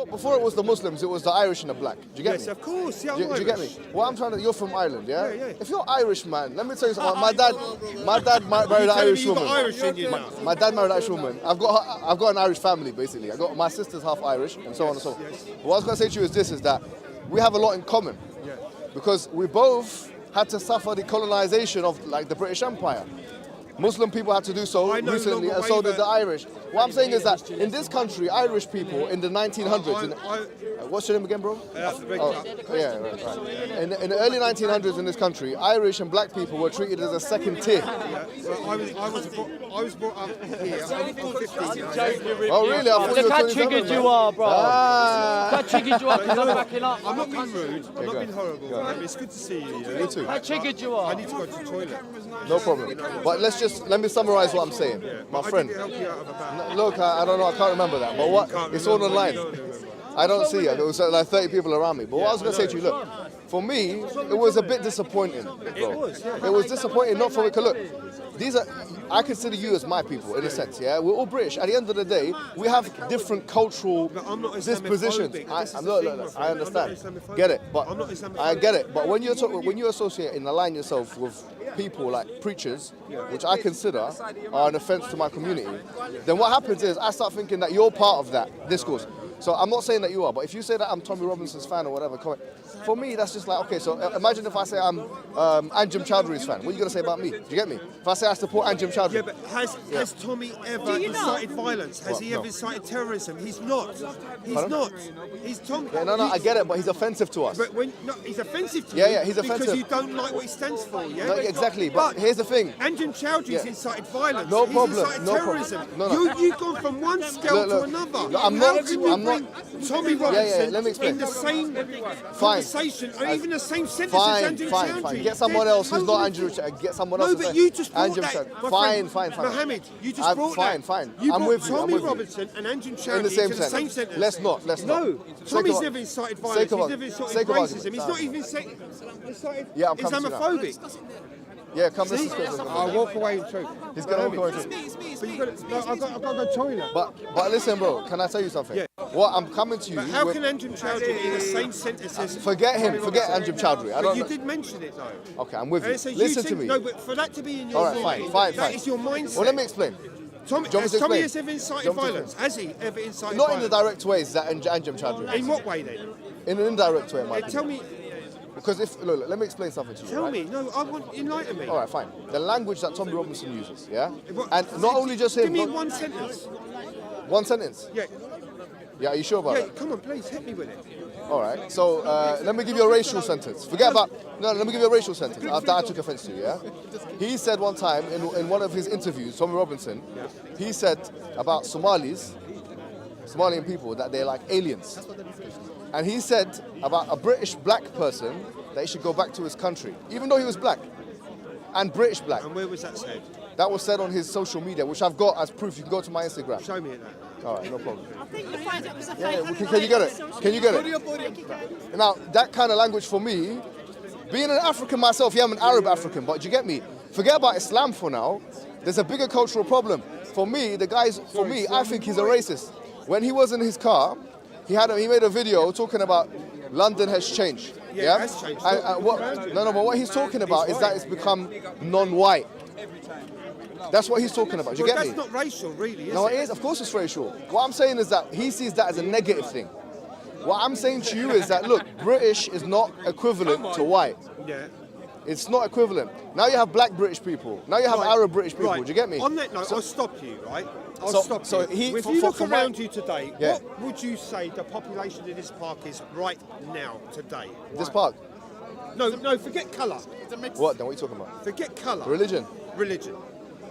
Before it was the Muslims, it was the Irish and the black. Do you get me? Yes, of course. Yeah, I'm Do you get me? Well, I'm trying to. You're from Ireland, yeah? Yeah. If you're Irish, man, let me tell you something. My dad married an Irish woman. Irish in you now. My dad married an Irish woman. I've got an Irish family basically. I got my sister's half Irish, and so on and so forth. But what I was going to say to you is that we have a lot in common, because we both had to suffer the colonization of like the British Empire. Muslim people had to do so recently, and so did the Irish. What I'm saying is that in this country, Irish people in the 1900s, what's your name again, bro? Right. In the early 1900s in this country, Irish and black people were treated as a second tier. Well, I was brought up here. I'm 50. Oh, really? I thought you Look were how 27, triggered man. you are, bro. Look Ah. how triggered you are because I'm backing up. I'm not being rude. I'm not being horrible. It's good to see you. Me too. How triggered you are. I need to go to the toilet. No problem. But let me summarize what I'm saying, my friend. I didn't help you out of a bad. Look, I don't know, I can't remember that. But what? It's all online. I don't see it. There was like 30 people around me. But what I was going to say to you, look, for me, it was a bit disappointing. Bro. It was disappointing, not for me. Look, I consider you as my people in a sense, yeah? We're all British. At the end of the day, we have different cultural dispositions. I understand. Get it. But I get it. But when you associate and align yourself with people like preachers, which I consider are an offense to my community, then what happens is I start thinking that you're part of that discourse. So I'm not saying that you are, but if you say that I'm Tommy Robinson's fan or whatever, for me that's just like, okay, so imagine if I say I'm Anjem Chowdhury's fan. What are you going to say about me? Do you get me? If I say I support Anjem Chowdhury. Yeah, but has Tommy ever incited violence? Has he ever incited terrorism? He's not. He's Tommy. Yeah, no, I get it, but he's offensive to us. But he's offensive to you. Yeah, he's offensive. Because you don't like what he stands for, yeah? No, exactly, but here's the thing. Anjem Chowdhury's incited violence. No He's problem. incited No terrorism. problem. No. You've gone from one scale to another. No, I'm not. Tommy Robinson let me explain. in the same conversation or even the same sentence as Anjem Chowdhury. Get someone else who's not Andrew. Get someone else. No, but you just brought Anjem that. Fine. Mohammed, you just brought that. Fine. You I'm brought with you. Tommy Robinson and Anjem Chowdhury In the same to the same sentence. sentence. Let's not. No, Tommy's never incited violence. He's never incited racism. He's not even incited Islamophobic. Yeah, come listen to this. I'll walk away with truth. He's going to walk away with truth. I've got to go to the toilet. But listen, bro, can I tell you something? Yeah. What I'm coming to you. But how can Anjem Chowdhury be in the same sentence as... Forget him. Forget Anjem Chowdhury. I But don't you know. did mention it though. Okay, I'm with you. And so Listen to think, me. No, but for that to be in your All right, mind, fine. that is your mindset. Well, let me explain. Tommy, Do you want me has to Tommy explain? ever incited Do you want me to violence? Has he ever incited Not violence? in the direct ways that Anjem Chowdhury. In what way then? In an indirect way, Mike. Tell me. Because look, let me explain something to you. Tell right? me. No, I want enlighten me. All right, fine. The language that Tommy Robinson uses, yeah? What- And not only just him. Give me but- one sentence. One sentence? Yeah. Yeah, are you sure about Yeah, that? come on, please, hit me with it. All right. So let me give you a racial sentence. Let me give you a racial sentence that I took offense to, yeah? He said one time in one of his interviews, Tommy Robinson, he said about Somalian people, that they're like aliens. And he said about a British black person that he should go back to his country, even though he was black and British black. And where was that said? That was said on his social media, which I've got as proof. You can go to my Instagram. Show me that. All right, no problem. I think the fact it was a Can you get it? Can you get it? Now, that kind of language for me, being an African myself, yeah, I'm an Arab African, but do you get me? Forget about Islam for now. There's a bigger cultural problem. For me, I think he's a racist. When he was in his car, he made a video talking about London has changed. Yeah, it has changed. But what he's talking about is that it's become non-white. That's what he's talking about. Do you get me? That's not racial, really, is No, it? it is. Of course it's racial. What I'm saying is that he sees that as a negative thing. What I'm saying to you is that, look, British is not equivalent to white. Yeah. It's not equivalent. Now you have black British people. Now you have Arab British people. Right. Do you get me? On that note, I'll stop you, right? I'll So- stop so you. he- If for- you for- look for my- around you today, Yeah. what would you say the population in this park is right now, today? This park. No, forget colour. What? Then what are you talking about? Forget colour. Religion. Religion.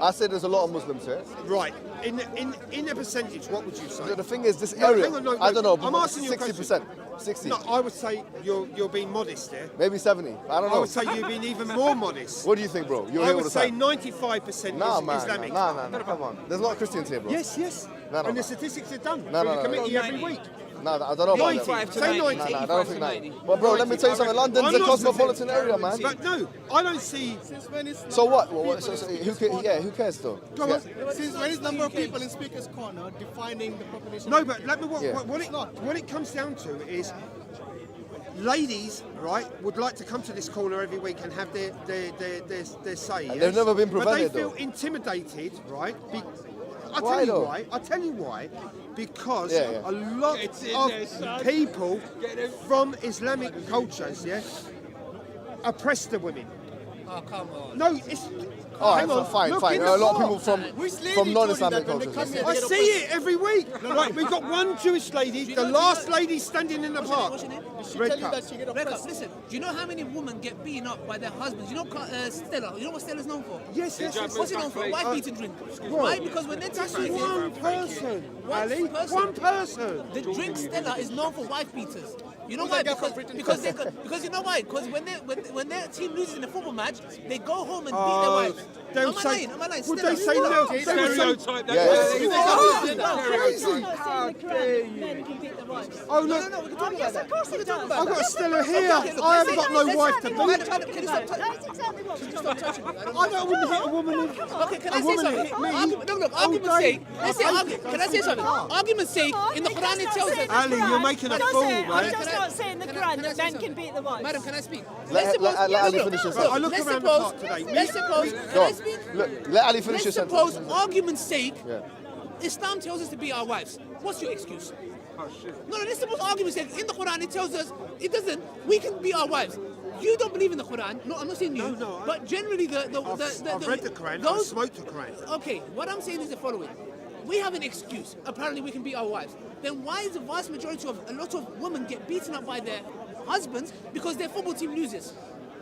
I said there's a lot of Muslims here. Right. In a percentage, what would you say? The thing is, this No, area, hang on, no, I don't know, I'm asking you a 60%. 60. No, I would say you're being modest there. Maybe 70. I don't I know. would say you're being even more modest. What do you think, bro? You're I here all would the say time. 95% Nah, is man. Islamic. Nah, come on. There's a lot of Christians here, bro. Yes. No, and the statistics are done No, through no, the no. committee every week. No, I don't know about 90. that. Say 90. No, I don't think 90. But bro, let me tell you something. London's a cosmopolitan area, man. But no, I don't see. So what? Who cares though? Go on. Since when is number of people in Speaker's Corner defining the population? No, but let me. What it comes down to is, ladies, right, would like to come to this corner every week and have their say. And they've never been But prevented, they feel though. intimidated, right? I'll Why, tell you though? why. I'll tell you why. Because Yeah. a lot of people from Islamic cultures, oppress the women. Oh, come on. No, it's. All right, hang on. fine. Look A in the lot of car. people from non-Islamic cultures. I see it every week. Right, we've got one Jewish lady, the last lady standing in the park. What's your name? Red cup. Red Cup, listen, do you know how many women get beaten up by their husbands? You know Stella? You know what Stella's known for? Yes. What's it known for? Wife beating drink. Why? Because when they're That's team one loses, person, Ali. person. One person. the drink Stella is known for wife beaters. You know why? Because you know why? Because when their team loses in a football match, they go home and beat their wives. They'll Am I say- lying? Am I lying? Would Stella, they say you know. no? They would say, Stereotype that. oh look, No, we can talk about that. Of course it does. I've got a Stella here. Okay, look, I haven't let's got no say- wife to let's beat. Madam, can you stop touching me? That's exactly what we're Stop touching me. I wouldn't hit a woman. Okay, can I A say woman something? hit me. Argument's sake. Let's say can I say something? Argument's sake, in the Quran it tells us. Ali, you're making a fool, I'm man. just not saying the Quran that men can beat the wives. Madam, can I speak? Let Ali finish his I sentence. look Let's around the suppose, park today. let's suppose, can Go I on. speak? Look, let Ali finish his Let's sentence. suppose, argument's sake, Yeah. Islam tells us to be our wives. What's your excuse? Oh, shit. No, let's suppose argument's sake, in the Quran it tells us, it doesn't, we can be our wives. You don't believe in the Quran. No, I'm not saying you. No, but generally I've read the Quran. I've smoked the Quran. Okay, what I'm saying is the following. We have an excuse. Apparently we can beat our wives. Then why is the vast majority of a lot of women get beaten up by their husbands because their football team loses?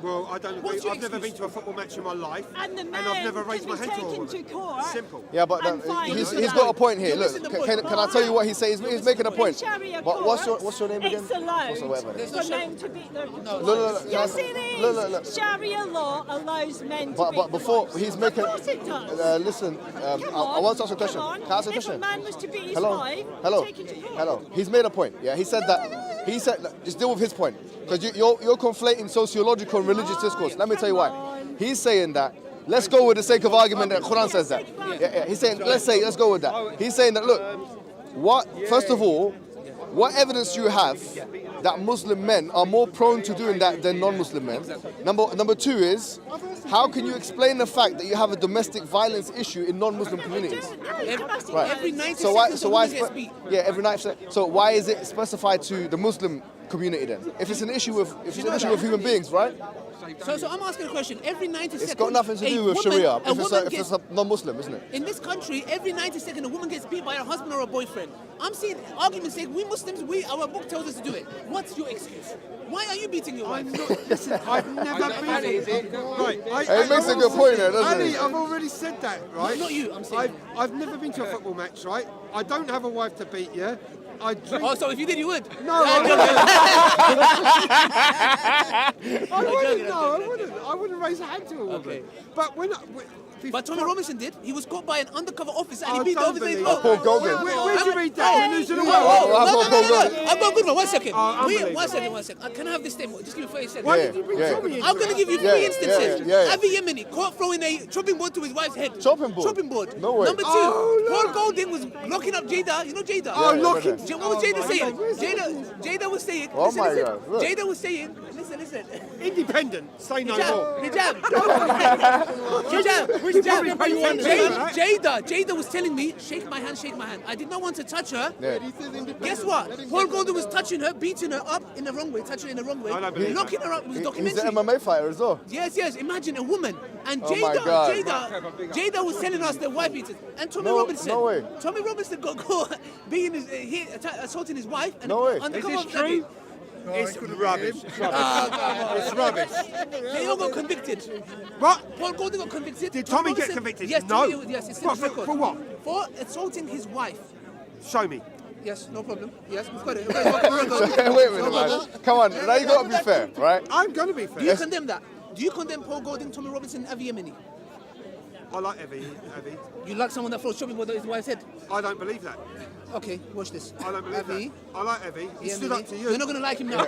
Well, I don't agree. What's your I've never been excuse? to a football match in my life, And the man I've never raised my can be hand to a taken woman. to court. Simple. Yeah, but And fine. he's got a point here. You're Look, missing the point. can I tell you what he's saying? He's making a point. In Sharia But what's courts, your name again? It's allowed What's the whatever name? for men to beat their Look. Yes, it is. Look. Sharia law allows men to But beat before their wives. he's making. Of course it does. Listen, Come I on, want to ask a question. come on. Can I ask a If question? a man was to beat his Hello. wife, Hello. take it to court. Hello. He's made a point. Yeah, he said that. He said, just deal with his point, because you're conflating sociological and religious discourse. Let me tell you why. He's saying that. Let's go with the sake of argument that Quran says that. Yeah. He's saying, let's go with that. He's saying that. Look, first of all, what evidence do you have that Muslim men are more prone to doing that than non-Muslim men? Number two is, how can you explain the fact that you have a domestic violence issue in non-Muslim communities? Every 90 So why? seconds a woman gets Spe- beat. yeah, every night. So why is it specified to the Muslim community then? If it's an issue with human beings, right? So I'm asking a question. Every 90 seconds, It's got nothing to a do with woman- Sharia. a woman If gets- it's a non-Muslim, isn't it? In this country, every 90 seconds, a woman gets beat by her husband or a boyfriend. I'm saying, argument's sake, we Muslims, our book tells us to do it. What's your excuse? Why are you beating your wife? Listen, I've never been. Right. It makes a good point there, doesn't Ali, it? I've already said that, right? Not you, I'm saying. I've never been to a football match, right? I don't have a wife to beat, yeah? I drink. Oh, so if you did, you would? No, I wouldn't. I wouldn't raise a hand to a woman. Okay. But when But Tommy Robinson did. He was caught by an undercover officer and Oh, he beat the don't officer. believe Oh, it. Paul Gogan. Where'd you read that? The News of the Whoa, World? whoa, I've got Paul no. Gogan. I've got a good one. 1 second. unbelievable. One second. Can I have this statement? Just give me 30 seconds. Why Yeah, did you bring yeah. Tommy into I'm going to it? give you Yeah, three instances. yeah. Avi Yemeni caught throwing a chopping board to his wife's head. Chopping board? Chopping board. No way. Number two, Oh, no. Paul Golding was locking up Jada. You know Jada? Oh, Yeah, look. yeah, it- What was Jada my saying? God. Jada was saying. Oh my listen. God, look. Jada was saying. Listen. Independent. Say no more. Hijab. probably pay you $1, Jada was telling me, shake my hand. I did not want to touch her. Yeah. Guess what? Paul Golding was touching her, beating her up in the wrong way, touching her in the wrong way, I don't believe locking her up. It was a He's documentary. an MMA fighter as well. Yes. Imagine a woman. And Oh my God. Jada was telling us that wife beaters. And Tommy No- Robinson. no way. Tommy Robinson got being assaulting his wife. And No way. undercover Is this true? It's rubbish. It's rubbish. They all got convicted. What? Paul Golding got convicted. Did Tom Tommy get Robinson- convicted? Yes, No. Yes, it's in What, the record. for what? For assaulting his wife. Show me. Yes, no problem. Yes, we've got it. Wait a minute, man. Come on, now you got to be fair, right? I'm going to be Do you fair. condemn that? Do you condemn Paul Golding, Tommy Robinson, and Avi Yemeni? I like Evie. You like someone that throws shopping ball that his wife's head? I don't believe that. Okay, watch this. I don't believe Evie. that. I like Evie. He Yeah, stood Evie. up to you. You're not going to like him now.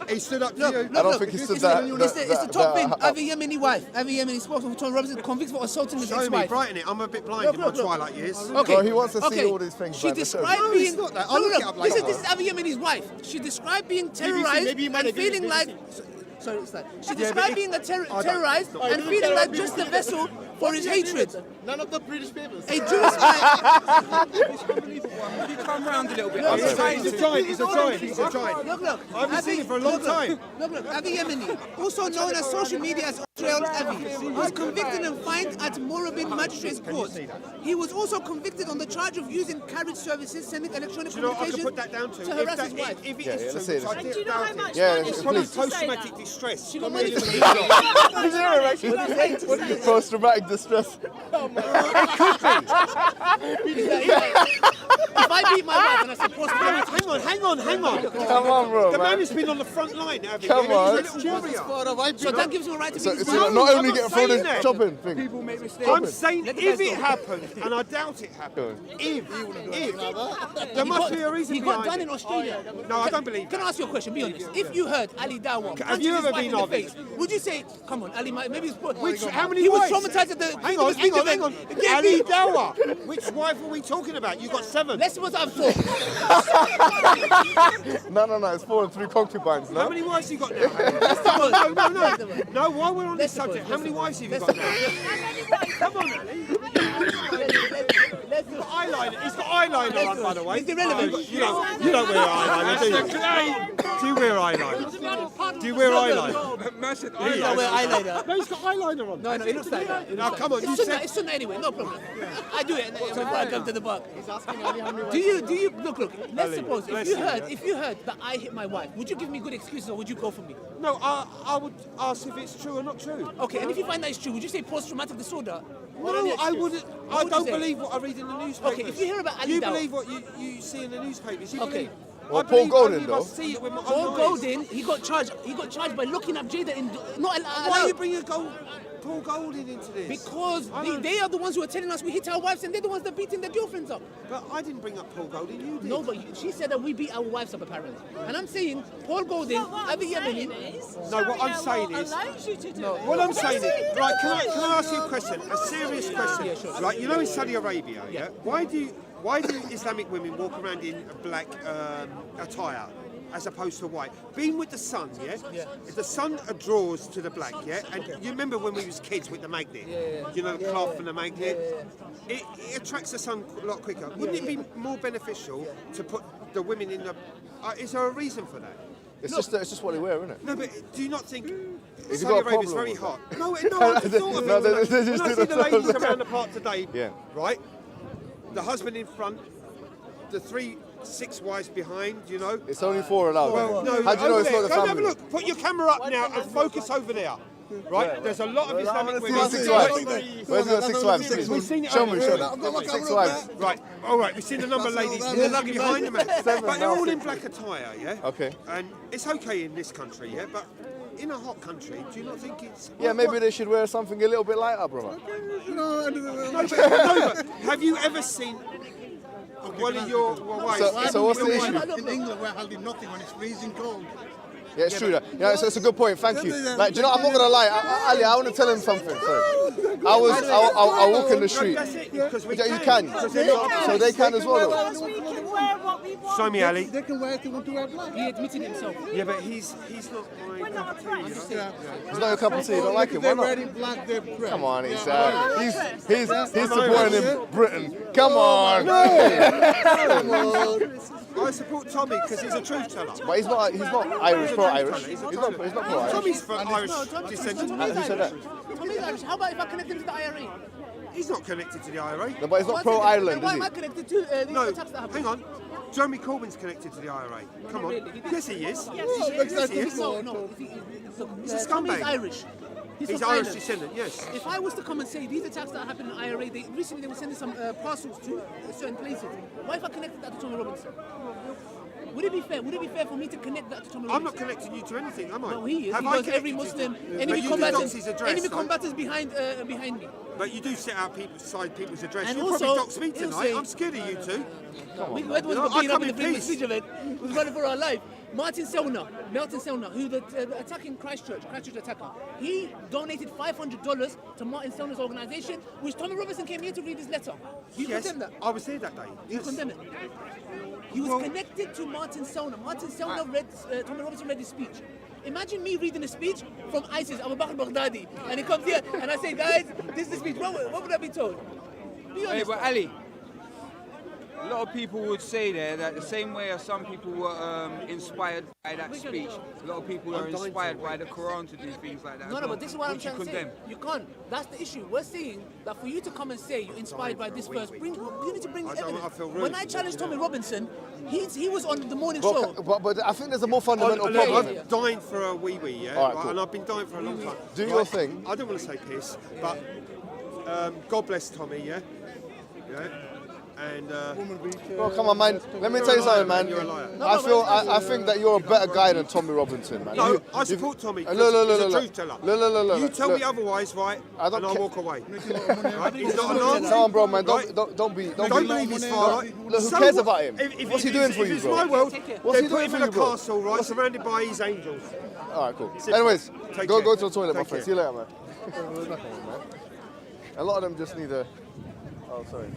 He stood up to Look, you. look, I don't look. think he stood It's that- It's the top thing. that- Avi Yemeni wife. Avi Yemeni spokesman for Tony Robinson convicted for assaulting his Show me, ex-wife. brighten it. I'm a bit blind Look, in my look, look. twilight years. Okay. Bro, he wants to see okay. all these things, She man. Let's described No, being. it's not that. I'll No, no, look it no. up later. This is Avi Yemeni's wife. She described being terrorized maybe he might and have given feeling it like. BBC. Sorry, it's like she Yeah, described but being I don't- terrorized no. and feeling like just a vessel for his hatred. None of the British papers. A Jewish man. You come round a little bit. Look, I'm trying He's a to- giant. He's a giant. He's a giant. Look. I haven't seen him for a long time. Look. Avi Yemeni, also known as social media as Israel Avi, was convicted and fined at Morabin Magistrates Court. He was also convicted on the charge of using carriage services, sending electronic Do you know what I communication could put that down to? harass his wife. If it Yeah, is yeah, true, let's see which this. I And did do you know how doubt much it, Yeah, money it's she probably please. wants to say post-traumatic that? distress. She got money for Post-traumatic distress. If I beat my wife and I say post-traumatic, Hang on. Come on, bro, The man man. has been on the front line. Avi. Come on. He's a little warrior. so that gives him a right to So beat his it's wife. not I'm only not getting thrown saying in that. shopping thing. People make mistakes. I'm saying Let the if guys it go. happened, and I doubt it happened, if, there must be a reason He got behind done it. in Australia. No, I don't believe Can I ask you a question? Be honest. If you heard Ali Dawa punch you his ever wife been in the of it? face, would you say, "Come on, Ali, maybe it's How many He was wives? traumatized at the. Hang on. Ali Dawa. Which wife are we talking about? You got 7. Let's suppose I have 4. No, it's 4 and 3 concubines, How no? many wives you got now? No. No, while we're on this Let's subject, suppose, how many wives have you let's got now? Come on, Ali. Let's do it. Eyeliner. He's got eyeliner on, by the way. It's irrelevant. You don't wear eyeliner, do you? Do you wear eyeliner? Do you wear eyeliner? Massive I wear eyeliner. No, he's got eyeliner on. No, it looks like that. Now, come on, you It's sunnah, said... it's sunnah anyway, no problem. I do it before I come to the bar. He's asking Ali how many Do you look? Let's Ali, suppose bless if you heard that I hit my wife, would you give me good excuses or would you go for me? No, I would ask if it's true or not true. Okay, and if you find that it's true, would you say post-traumatic disorder? No, I wouldn't. I What would you don't say? believe what I read in the newspapers. Okay, if you hear about Ali you Dawa- believe what you see in the newspapers. You Okay. believe. Well, I Paul believe, Golden, I believe I though. see it with my Paul own eyes. Golden, he got charged by looking up Jada in not Why are you bringing Paul Golden into this? because I don't- they are the ones who are telling us we hit our wives and they're the ones that are beating their girlfriends up. But I didn't bring up Paul Golden. You did. No, but she said that we beat our wives up apparently. And I'm saying Paul Golden, Avi Yemeni. No, what I'm saying is- allows you to do it. What I'm saying is, right? Can I ask you a question? A serious question. Yeah, sure. Like, you know, in Saudi Arabia, yeah. Why do Islamic women walk around in a black attire as opposed to white? Being with the sun, yeah. If the sun draws to the black, yeah. And you remember when we was kids with the magnet? You know, the cloth and the magnet. It attracts the sun a lot quicker. Wouldn't it be more beneficial to put the women in the? Is there a reason for that? It's just what they wear, isn't it? No, but do you not think you Saudi got a Arabia is problem very with hot? No, I just thought of it. No, they when just I do see the that. ladies around the park today, Yeah. right? The husband in front, the 6 wives behind, you know. It's only 4 allowed. Well, no, How do you know over it's there. not the Go and have a family? look. Put your camera up now and focus over there. Right? There's a lot of Islamic women. Where's he got 6 wives? We've seen it Show over me, there. show me. 6 wives. Right, all right, we've seen the number of ladies walking behind them. But they're all in black attire, yeah? Okay. And it's okay in this country, yeah? But in a hot country, do you not think it's... Yeah, maybe they should wear something a little bit lighter, brother. No, but have you ever seen one of your wives... So what's the issue? In England, we're holding nothing when it's freezing cold. Yeah, it's true that. Yeah, it's a good point. Thank you. Like, do you know? I'm not gonna lie, Ali. I want to tell him something. Sorry. I walk in the street. That's it, because we You can. So they can as well. Though. Because we can wear what we want. Show me, Ali. They can wear it, they want to wear black. He admitted himself. Yeah, but he's not my We're not cup of tea, you know? oppressed. It's not your cup of tea. You don't like him. Why They're not? wearing black, they're red. Come on, he's supporting him, Britain. Come on. I support Tommy because he's a truth teller. But he's not Irish, pro-Irish. He's not pro-Irish. Tommy's from Irish descent. Who said that? Tommy's Irish. How about if I connect him to the IRA? He's not connected to the IRA. No, but he's not Why pro-Ireland, am I is connected to these No, attacks that happen? hang on. Jeremy Corbyn's connected to the IRA. Come on. Really? Yes, he is. Yes, he is. No. He's a Tommy's scumbag. Irish. He's from Irish Ireland. descendant, yes. If I was to come and say these attacks that happened in the IRA, recently they were sending some parcels to certain places. What if I connected that to Tommy Robinson? Would it be fair? Would it be fair for me to connect that to Tommy I'm Robinson? not connecting you to anything, am I? No, he is. Have He I goes every connected you Muslim, to- But enemy you did combatants, Doxy's address, enemy though. combatants behind me. But you do set out people's address. And You also, probably dox me he'll tonight. say- I'm scared of you two. We were the ones I who being up come in in the freedom of peace. speech event. We was running for our life. Martin Selner, who the attacking Christchurch attacker, he donated $500 to Martin Selner's organisation, which Tommy Robinson came here to read his letter. You Yes, condemn that? I was there that day. You Yes. condemn it? He was Well- connected to Martin Selner. Martin Selner read, Tommy Robinson read his speech. Imagine me reading a speech from ISIS, Abu Baghdadi, and he comes here and I say, guys, this is the speech. What would I be told? Be Hey, honest. but Ali, a lot of people would say there that the same way as some people were inspired by that speech, a lot of people are inspired by the Quran to do things like that. No, as no, well, but this is what I'm which you trying to say. condemn. You can't. That's the issue. We're saying that for you to come and say you're inspired by this verse, you need to bring I don't- evidence. I feel rude. When I challenged Tommy Robinson, he was on the morning But, show. but I think there's a more fundamental Look, problem. I'm dying for a wee, yeah? All right, cool. And I've been dying for a long time. Do your thing. I don't want to say piss, but God bless Tommy, yeah? Yeah? And Bro, come on, man. Let me tell you something, man. You're a liar. I think that you're a better guy than Tommy Robinson, man. no, You- I support Tommy. Look, look, He's look, a look. truth teller. Look, You tell look. me otherwise, right? I don't and I'll care. walk away. Right? He's not an answer. Come on, bro, man. Right? Don't be. Don't be. believe his father. Look, who So cares what? about him? What's he doing for you, If it's bro? my world, What's they he put doing him for in a you, bro? castle, right, surrounded by his angels. All right, cool. Simple. Anyways, Take go care. to the toilet, my Take friend. care. See you later, man. A lot of them just need a. Oh, sorry.